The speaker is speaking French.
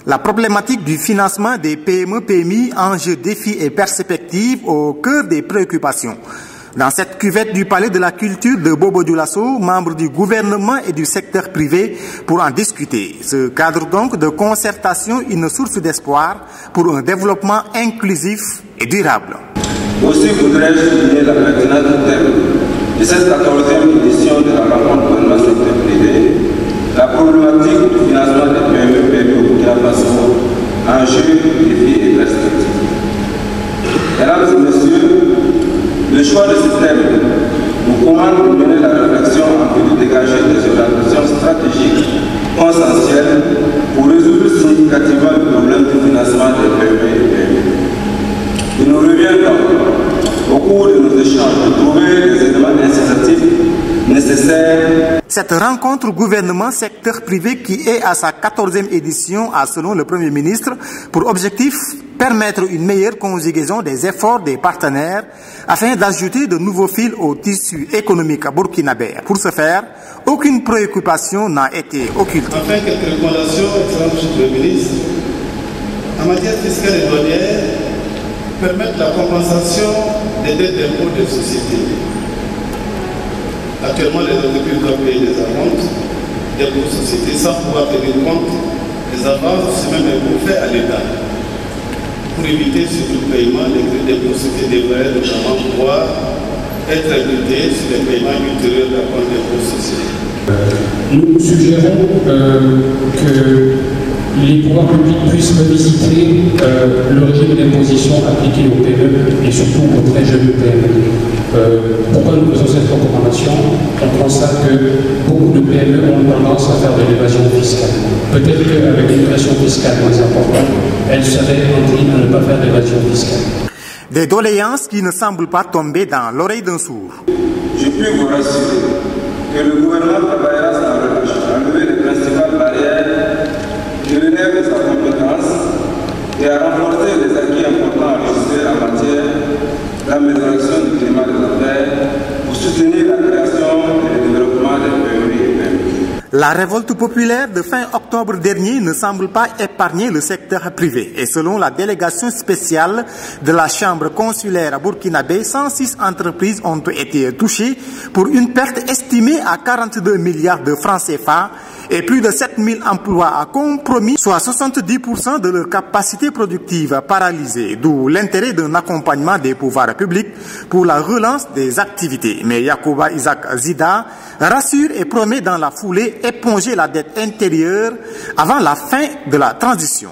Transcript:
La problématique du financement des PME-PMI, enjeux, défis et perspectives au cœur des préoccupations. Dans cette cuvette du Palais de la Culture de Bobo Dioulasso, membres du gouvernement et du secteur privé, pour en discuter. Ce cadre donc de concertation, une source d'espoir pour un développement inclusif et durable. Aussi voudrais-je souligner la pertinence du thème de cette 14e édition de la rencontre gouvernement secteur privé, la problématique du financement des PME au Burkina Faso, enjeux, défis et perspectives. Mesdames et messieurs, le choix de ce thème nous commande de mener la réflexion en vue de dégager des orientations stratégiques consensuelles pour résoudre significativement le problème du financement des PME et PMI. Il nous revient donc, au cours de nos échanges, de trouver des éléments incitatifs nécessaires. Cette rencontre gouvernement-secteur privé qui est à sa 14e édition a, selon le Premier ministre, pour objectif permettre une meilleure conjugaison des efforts des partenaires afin d'ajouter de nouveaux fils au tissu économique burkinabé. Pour ce faire, aucune préoccupation n'a été occultée. Enfin, quelques recommandations, excellent Monsieur le ministre. En matière fiscale et douanière, permettre la compensation des dettes d'impôt des sociétés. Actuellement, les entreprises doivent payer des avances d'impôts aux sociétés sans pouvoir tenir compte des avances, c'est même un coup fait à l'État. Pour éviter ce paiement, les crédits d'impôts aux sociétés devraient notamment pouvoir être imputés sur les paiements ultérieurs de la compte d'impôts aux sociétés. Nous suggérons que les pouvoirs publics puissent revisiter le régime d'imposition appliqué aux PME et surtout aux très jeunes PME. Pourquoi nous faisons cette recommandation? On constate que beaucoup de PME ont tendance à faire de l'évasion fiscale. Peut-être qu'avec une pression fiscale moins importante, elles seraient enclines à ne pas faire d'évasion fiscale. Des doléances qui ne semblent pas tomber dans l'oreille d'un sourd. Je puis vous rassurer que le gouvernement travaillera sans relâche à lever les principales barrières qui relèvent de sa compétence et à renforcer les acquis importants enregistrés en matière d'amélioration du climat des affaires pour soutenir la création et le développement des PME et PMI. La révolte populaire de fin octobre dernier ne semble pas épargner le secteur privé. Et selon la délégation spéciale de la Chambre consulaire à Burkinabé, 106 entreprises ont été touchées pour une perte estimée à 42 milliards de francs CFA et plus de 7000 emplois à compromis, soit 70% de leur capacité productive paralysée, d'où l'intérêt d'un accompagnement des pouvoirs publics pour la relance des activités. Mais Yacouba Isaac Zida rassure et promet dans la foulée éponger la dette intérieure avant la fin de la transition.